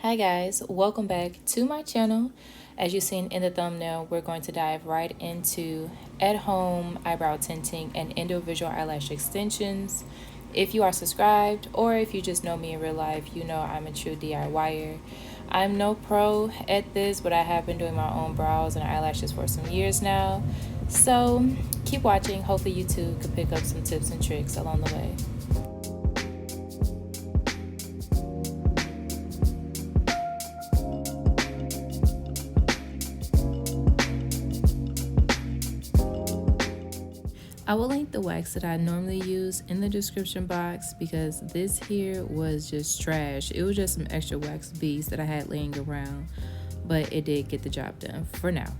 Hi guys, welcome back to my channel. As you've seen in the thumbnail, we're going to dive right into at-home eyebrow tinting and individual eyelash extensions. If you are subscribed or if you just know me in real life, you know I'm a true DIYer. I'm no pro at this, but I have been doing my own brows and eyelashes for some years now. So keep watching. Hopefully you too could pick up some tips and tricks along the way. I will link the wax that I normally use in the description box because this here was just trash. It was just some extra wax beads that I had laying around, but it did get the job done for now.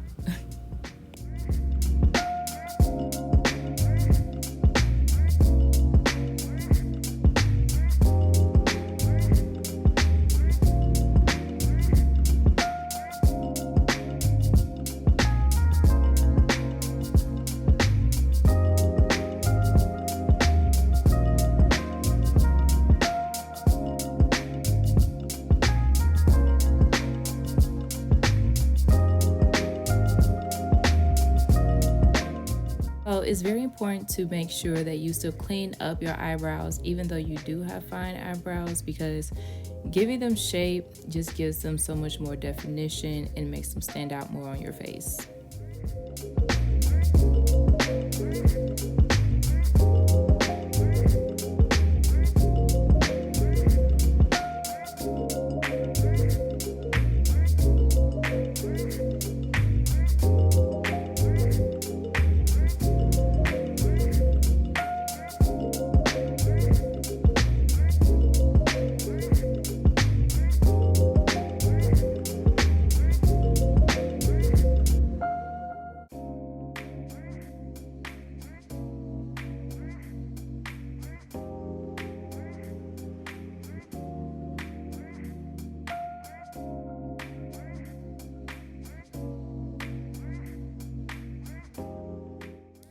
So it's very important to make sure that you still clean up your eyebrows even though you do have fine eyebrows, because giving them shape just gives them so much more definition and makes them stand out more on your face.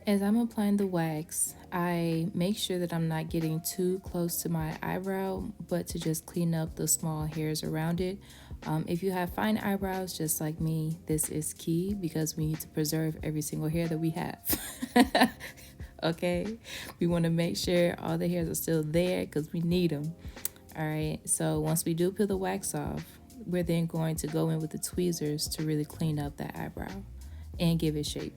As I'm applying the wax, I make sure that I'm not getting too close to my eyebrow, but to just clean up the small hairs around it. If you have fine eyebrows, just like me, this is key because we need to preserve every single hair that we have. Okay? We want to make sure all the hairs are still there because we need them. All right, so once we do peel the wax off, we're then going to go in with the tweezers to really clean up that eyebrow and give it shape.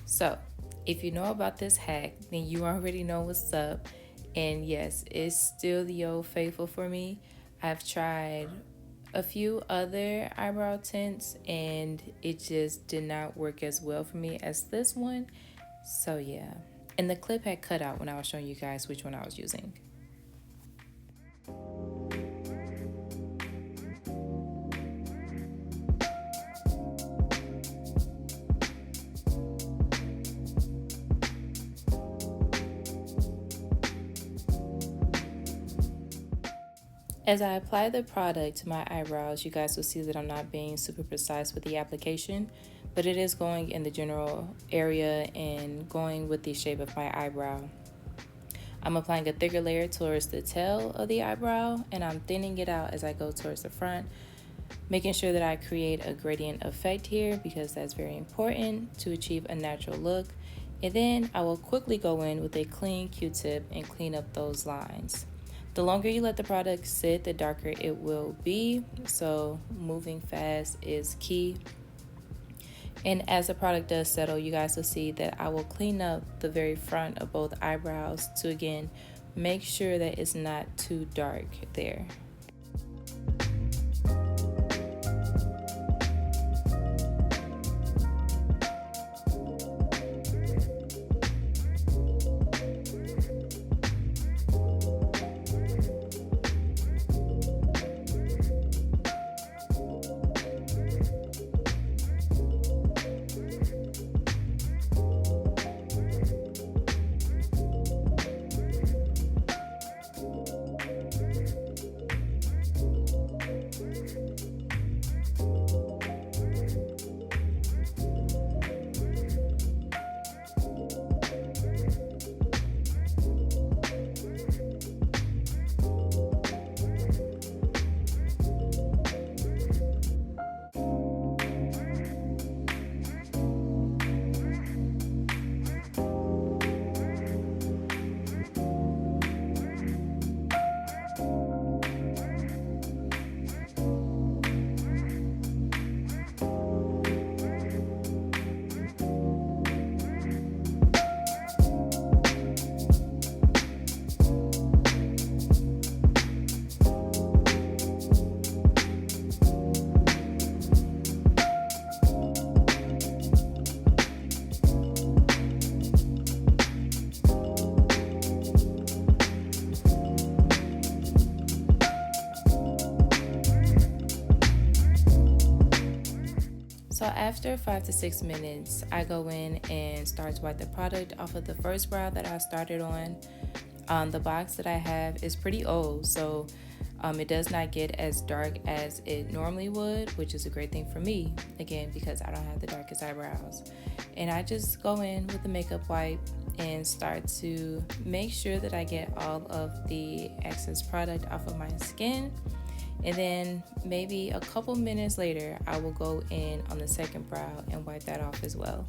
So, if you know about this hack, then you already know what's up. And yes, it's still the old faithful for me. I've tried a few other eyebrow tints and it just did not work as well for me as this one. So yeah. And the clip had cut out when I was showing you guys which one I was using. As I apply the product to my eyebrows, you guys will see that I'm not being super precise with the application, but it is going in the general area and going with the shape of my eyebrow. I'm applying a thicker layer towards the tail of the eyebrow, and I'm thinning it out as I go towards the front. Making sure that I create a gradient effect here because that's very important to achieve a natural look. And then I will quickly go in with a clean Q-tip and clean up those lines. The longer you let the product sit, the darker it will be, so moving fast is key. And as the product does settle, you guys will see that I will clean up the very front of both eyebrows to, again, make sure that it's not too dark there. So after 5 to 6 minutes, I go in and start to wipe the product off of the first brow that I started on. The box that I have is pretty old, so it does not get as dark as it normally would, which is a great thing for me, again, because I don't have the darkest eyebrows. And I just go in with the makeup wipe and start to make sure that I get all of the excess product off of my skin. And then maybe a couple minutes later, I will go in on the second brow and wipe that off as well.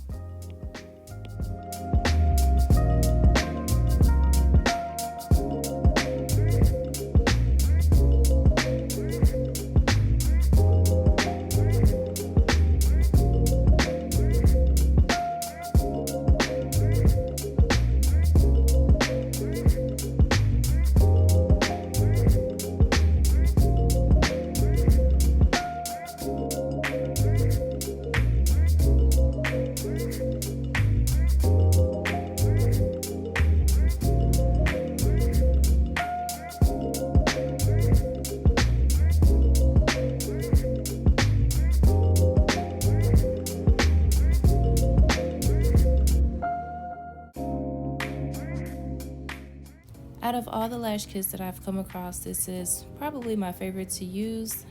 Out of all the lash kits that I've come across, this is probably my favorite to use.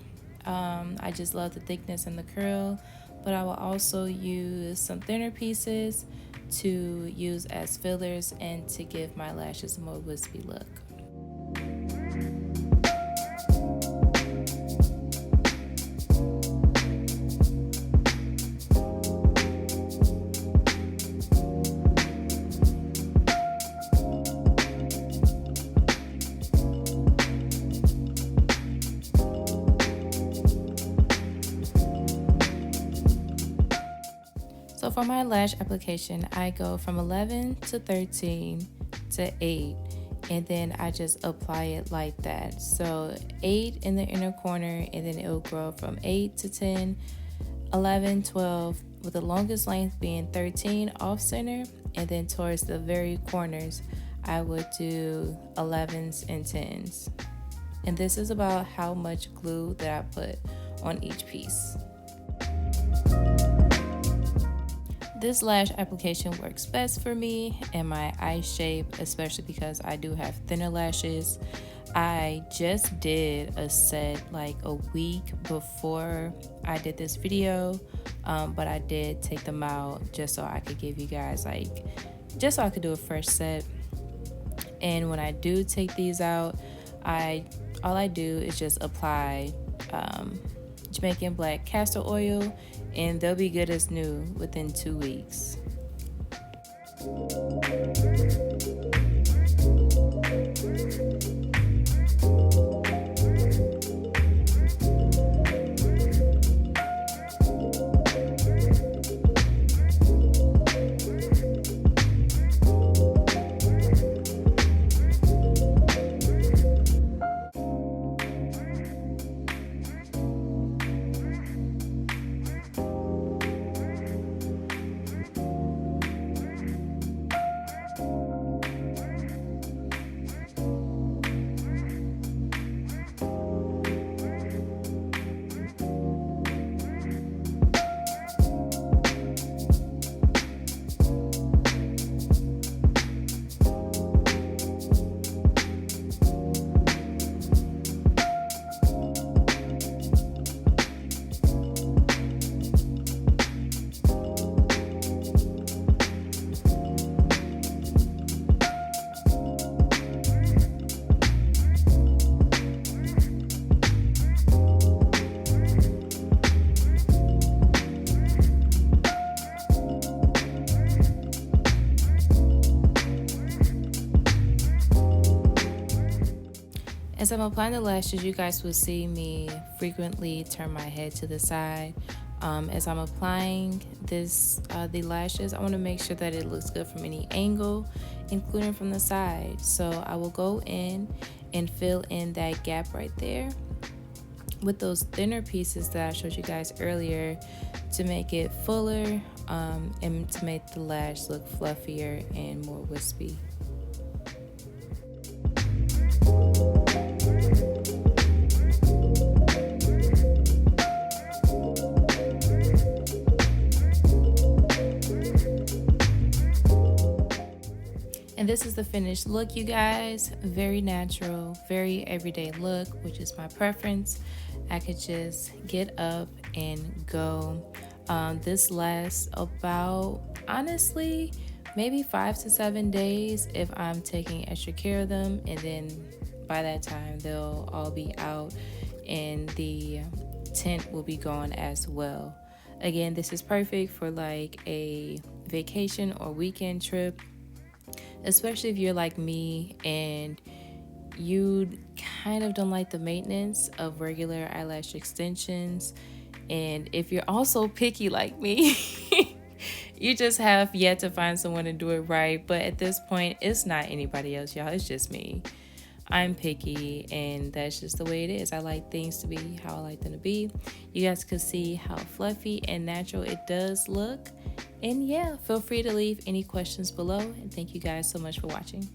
I just love the thickness and the curl, but I will also use some thinner pieces to use as fillers and to give my lashes a more wispy look. So for my lash application, I go from 11 to 13 to 8, and then I just apply it like that. So 8 in the inner corner, and then it will grow from 8 to 10, 11, 12, with the longest length being 13 off center, and then towards the very corners, I would do 11s and 10s. And this is about how much glue that I put on each piece. This lash application works best for me and my eye shape, especially because I do have thinner lashes. I just did a set like a week before I did this video, but I did take them out just so I could give you guys just so I could do a fresh set. And when I do take these out, all I do is just apply Jamaican black castor oil, and they'll be good as new within 2 weeks. As I'm applying the lashes, you guys will see me frequently turn my head to the side. As I'm applying the lashes, I want to make sure that it looks good from any angle, including from the side. So I will go in and fill in that gap right there with those thinner pieces that I showed you guys earlier to make it fuller and to make the lash look fluffier and more wispy. And this is the finished look, you guys. Very natural, very everyday look, which is my preference. I could just get up and go. This lasts about, honestly, maybe 5 to 7 days if I'm taking extra care of them. And then by that time, they'll all be out and the tint will be gone as well. Again, this is perfect for like a vacation or weekend trip, especially if you're like me and you kind of don't like the maintenance of regular eyelash extensions. And if you're also picky like me, you just have yet to find someone to do it right. But at this point, it's not anybody else, y'all. It's just me. I'm picky, and that's just the way it is. I like things to be how I like them to be. You guys can see how fluffy and natural it does look. And yeah, feel free to leave any questions below. And thank you guys so much for watching.